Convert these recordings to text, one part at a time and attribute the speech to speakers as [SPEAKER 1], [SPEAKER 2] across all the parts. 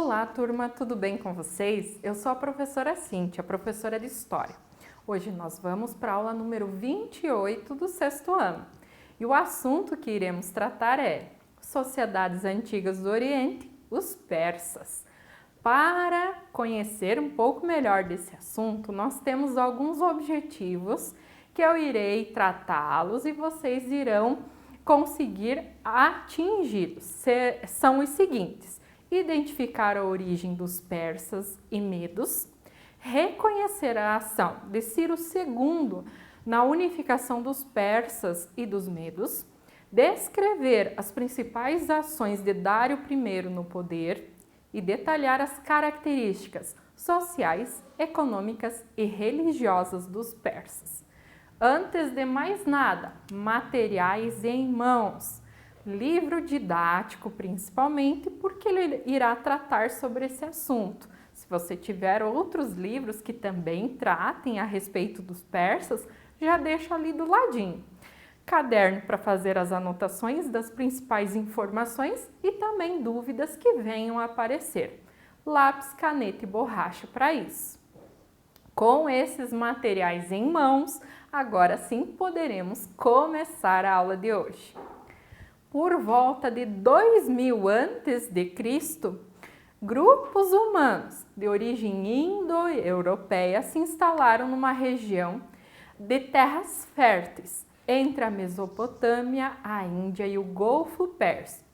[SPEAKER 1] Olá, turma, tudo bem com vocês? Eu sou a professora Cíntia, professora de História. Hoje nós vamos para a aula número 28 do sexto ano. E o assunto que iremos tratar é Sociedades Antigas do Oriente, os persas. Para conhecer um pouco melhor desse assunto, nós temos alguns objetivos que eu irei tratá-los e vocês irão conseguir atingi-los. São os seguintes: identificar a origem dos persas e medos, reconhecer a ação de Ciro II na unificação dos persas e dos medos, descrever as principais ações de Dário I no poder e detalhar as características sociais, econômicas e religiosas dos persas. Antes de mais nada, materiais em mãos. Livro didático, principalmente, porque ele irá tratar sobre esse assunto. Se você tiver outros livros que também tratem a respeito dos persas, já deixa ali do ladinho. Caderno para fazer as anotações das principais informações e também dúvidas que venham a aparecer. Lápis, caneta e borracha para isso. Com esses materiais em mãos, agora sim poderemos começar a aula de hoje. Por volta de 2000 a.C., grupos humanos de origem indo-europeia se instalaram numa região de terras férteis entre a Mesopotâmia, a Índia e o Golfo Pérsico.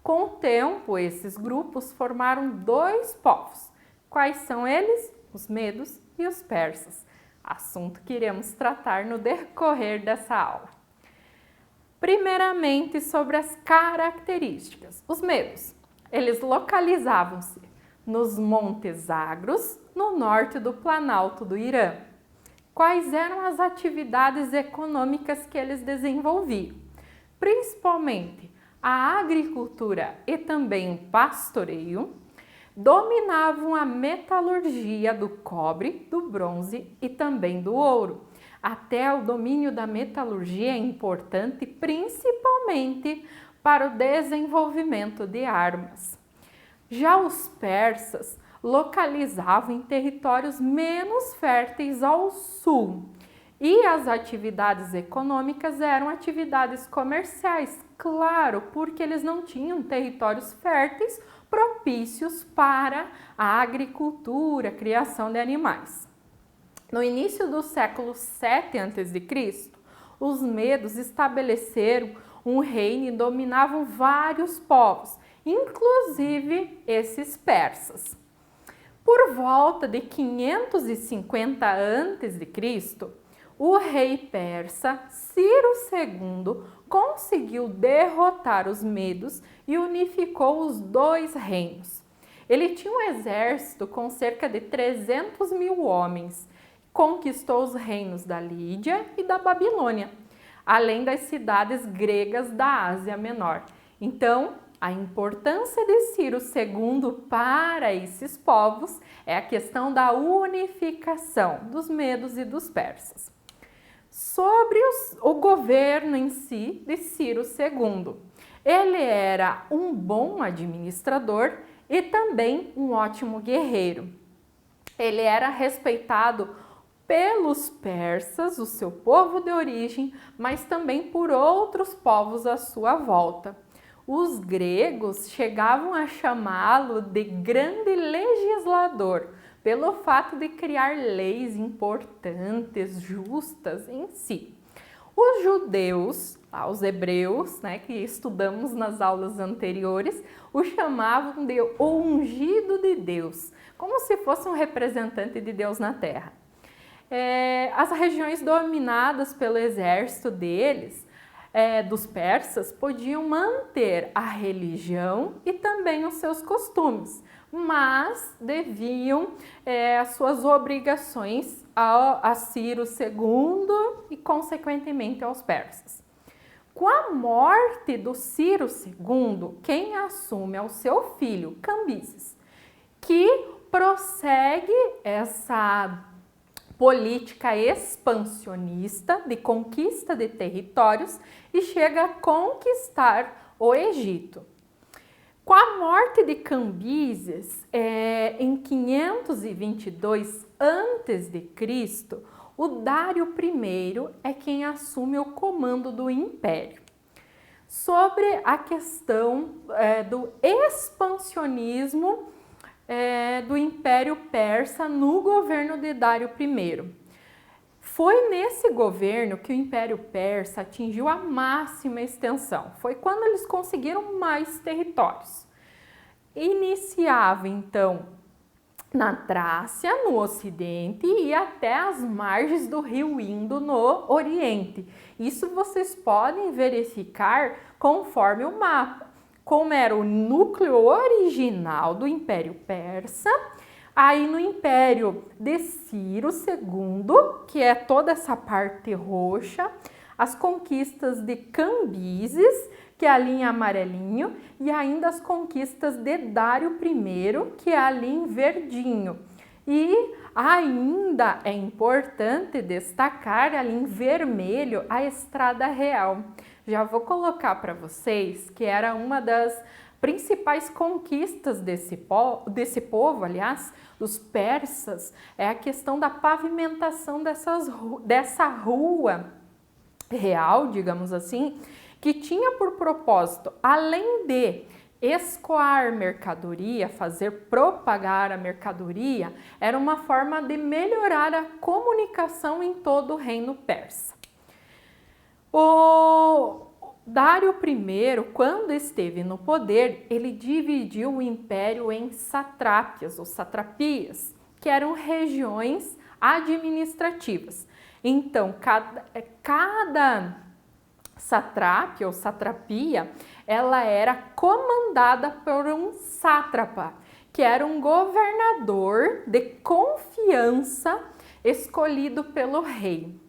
[SPEAKER 1] Com o tempo, esses grupos formaram dois povos. Quais são eles? Os medos e os persas, assunto que iremos tratar no decorrer dessa aula. Primeiramente, sobre as características. Os medos, eles localizavam-se nos Montes Agros, no norte do Planalto do Irã. Quais eram as atividades econômicas que eles desenvolviam? Principalmente a agricultura e também o pastoreio. Dominavam a metalurgia do cobre, do bronze e também do ouro. Até o domínio da metalurgia é importante, principalmente para o desenvolvimento de armas. Já os persas localizavam em territórios menos férteis ao sul. E as atividades econômicas eram atividades comerciais, claro, porque eles não tinham territórios férteis propícios para a agricultura, a criação de animais. No início do século 7 a.C., os medos estabeleceram um reino e dominavam vários povos, inclusive esses persas. Por volta de 550 a.C., o rei persa Ciro II conseguiu derrotar os medos e unificou os dois reinos. Ele tinha um exército com cerca de 300 mil homens. Conquistou os reinos da Lídia e da Babilônia, além das cidades gregas da Ásia Menor. Então, a importância de Ciro II para esses povos é a questão da unificação dos medos e dos persas. Sobre o governo em si de Ciro II. Ele era um bom administrador e também um ótimo guerreiro. Ele era respeitado pelos persas, o seu povo de origem, mas também por outros povos à sua volta. Os gregos chegavam a chamá-lo de grande legislador, pelo fato de criar leis importantes, justas em si. Os judeus, os hebreus, que estudamos nas aulas anteriores, o chamavam de ungido de Deus, como se fosse um representante de Deus na terra. As regiões dominadas pelo exército deles, dos persas, podiam manter a religião e também os seus costumes, mas deviam as suas obrigações a Ciro II e, consequentemente, aos persas. Com a morte do Ciro II, quem assume é o seu filho, Cambises, que prossegue essa política expansionista de conquista de territórios e chega a conquistar o Egito. Com a morte de Cambises, em 522 a.C., o Dário I é quem assume o comando do império. Sobre a questão do expansionismo do Império Persa no governo de Dário I. Foi nesse governo que o Império Persa atingiu a máxima extensão. Foi quando eles conseguiram mais territórios. Iniciava, então, na Trácia, no ocidente, e até as margens do rio Indo, no oriente. Isso vocês podem verificar conforme o mapa. Como era o núcleo original do Império Persa, aí no Império de Ciro II, que é toda essa parte roxa, as conquistas de Cambises, que é ali em amarelinho, e ainda as conquistas de Dário I, que é ali em verdinho. E ainda é importante destacar ali em vermelho a Estrada Real. Já vou colocar para vocês que era uma das principais conquistas desse povo, aliás, dos persas, é a questão da pavimentação dessa rua real, digamos assim, que tinha por propósito, além de escoar mercadoria, fazer propagar a mercadoria, era uma forma de melhorar a comunicação em todo o reino persa. O Dário I, quando esteve no poder, ele dividiu o império em satrápias ou satrapias, que eram regiões administrativas. Então, cada satrápia ou satrapia, ela era comandada por um sátrapa, que era um governador de confiança escolhido pelo rei.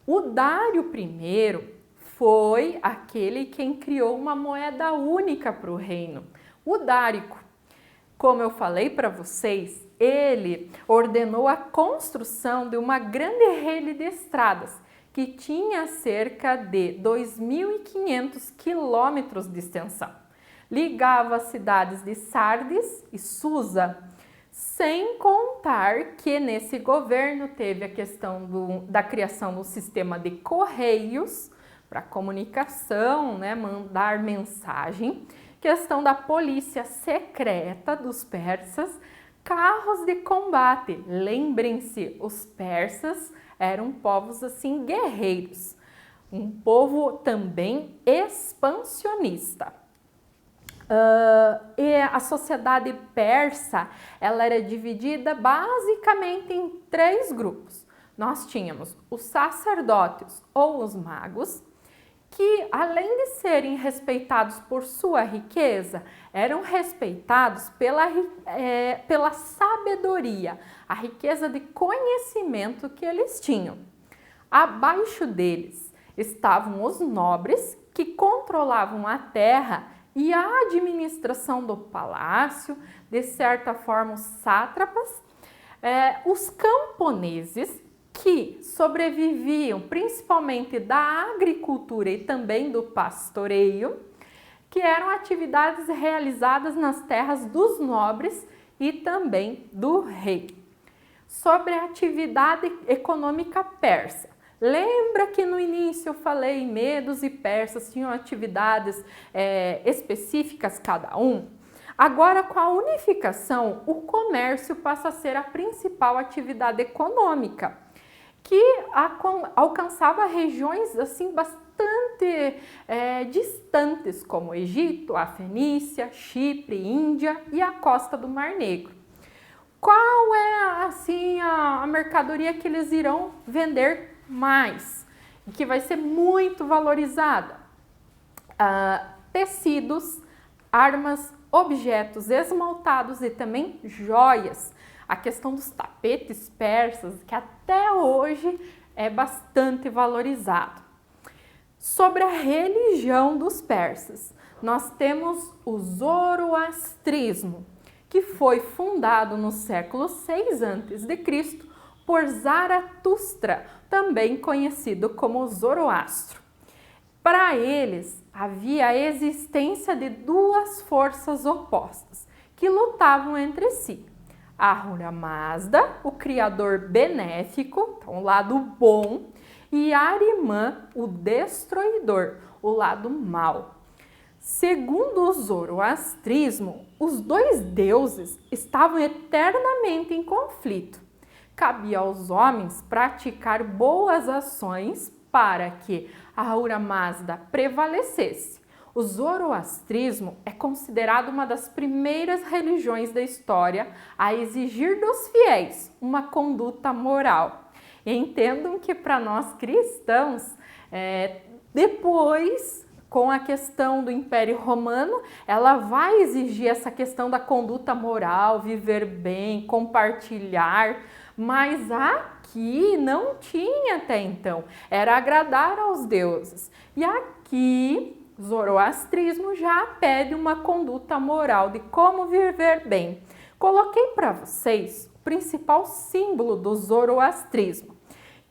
[SPEAKER 1] O Dário I foi aquele quem criou uma moeda única para o reino, o dárico. Como eu falei para vocês, ele ordenou a construção de uma grande rede de estradas, que tinha cerca de 2.500 quilômetros de extensão. Ligava as cidades de Sardes e Susa, sem contar que nesse governo teve a questão da criação do sistema de correios para comunicação, né, mandar mensagem, questão da polícia secreta dos persas, carros de combate. Lembrem-se, os persas eram povos assim guerreiros, um povo também expansionista. E a sociedade persa, ela era dividida basicamente em 3 grupos. Nós tínhamos os sacerdotes ou os magos, que além de serem respeitados por sua riqueza, eram respeitados pela sabedoria, a riqueza de conhecimento que eles tinham. Abaixo deles estavam os nobres, que controlavam a terra e a administração do palácio, de certa forma os sátrapas, os camponeses, que sobreviviam principalmente da agricultura e também do pastoreio, que eram atividades realizadas nas terras dos nobres e também do rei. Sobre a atividade econômica persa, lembra que no início eu falei medos e persas tinham atividades específicas cada um? Agora, com a unificação, o comércio passa a ser a principal atividade econômica, que alcançava regiões assim bastante distantes, como Egito, a Fenícia, Chipre, Índia e a costa do Mar Negro. Qual é assim a mercadoria que eles irão vender mais e que vai ser muito valorizada? Tecidos, armas, objetos esmaltados e também joias. A questão dos tapetes persas, que até hoje é bastante valorizado. Sobre a religião dos persas, nós temos o zoroastrismo, que foi fundado no século 6 a.C. por Zaratustra, também conhecido como Zoroastro. Para eles, havia a existência de duas forças opostas que lutavam entre si. Ahura Mazda, o criador benéfico, então o lado bom, e Ahriman, o destruidor, o lado mau. Segundo o zoroastrismo, os dois deuses estavam eternamente em conflito. Cabia aos homens praticar boas ações para que Ahura Mazda prevalecesse. O zoroastrismo é considerado uma das primeiras religiões da história a exigir dos fiéis uma conduta moral. Entendam que para nós cristãos, depois, com a questão do Império Romano, ela vai exigir essa questão da conduta moral, viver bem, compartilhar, mas aqui não tinha até então, era agradar aos deuses. E aqui, o zoroastrismo já pede uma conduta moral de como viver bem. Coloquei para vocês o principal símbolo do zoroastrismo,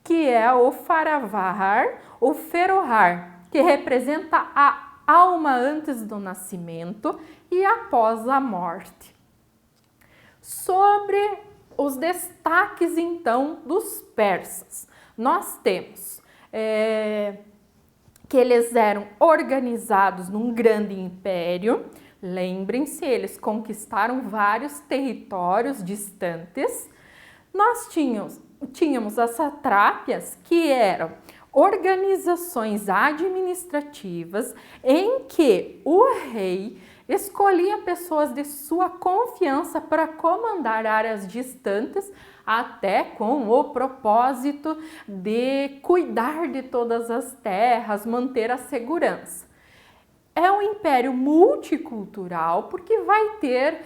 [SPEAKER 1] que é o Faravahar, o Ferohar, que representa a alma antes do nascimento e após a morte. Sobre os destaques, então, dos persas, nós temos que eles eram organizados num grande império. Lembrem-se, eles conquistaram vários territórios distantes. Nós tínhamos as satrápias, que eram organizações administrativas em que o rei escolhia pessoas de sua confiança para comandar áreas distantes, até com o propósito de cuidar de todas as terras, manter a segurança. É um império multicultural porque vai ter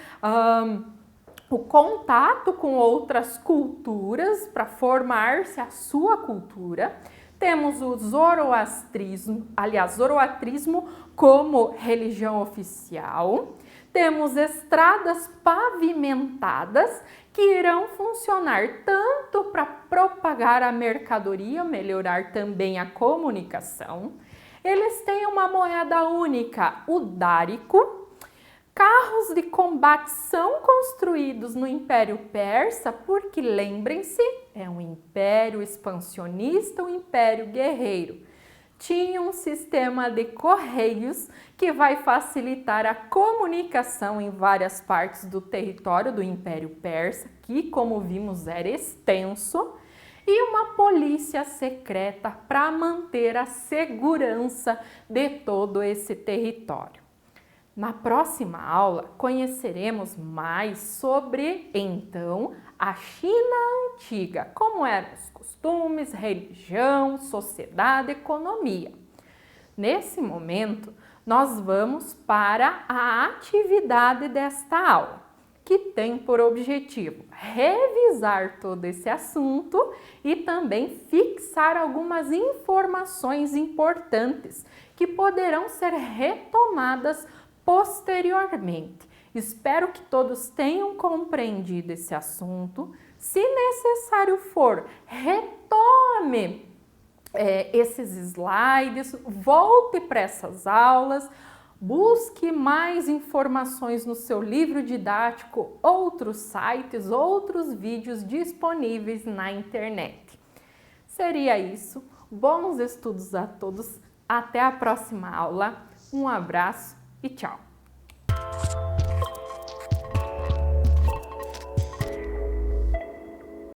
[SPEAKER 1] o contato com outras culturas para formar-se a sua cultura. Temos o zoroastrismo, zoroastrismo como religião oficial. Temos estradas pavimentadas que irão funcionar tanto para propagar a mercadoria, melhorar também a comunicação. Eles têm uma moeda única, o dárico. Carros de combate são construídos no Império Persa porque, lembrem-se, é um império expansionista, um império guerreiro. Tinha um sistema de correios que vai facilitar a comunicação em várias partes do território do Império Persa, que, como vimos, era extenso, e uma polícia secreta para manter a segurança de todo esse território. Na próxima aula, conheceremos mais sobre, então, a China antiga, como eram os costumes, religião, sociedade, economia. Nesse momento, nós vamos para a atividade desta aula, que tem por objetivo revisar todo esse assunto e também fixar algumas informações importantes que poderão ser retomadas posteriormente. Espero que todos tenham compreendido esse assunto. Se necessário for, retome esses slides, volte para essas aulas, busque mais informações no seu livro didático, outros sites, outros vídeos disponíveis na internet. Seria isso. Bons estudos a todos. Até a próxima aula. Um abraço e tchau!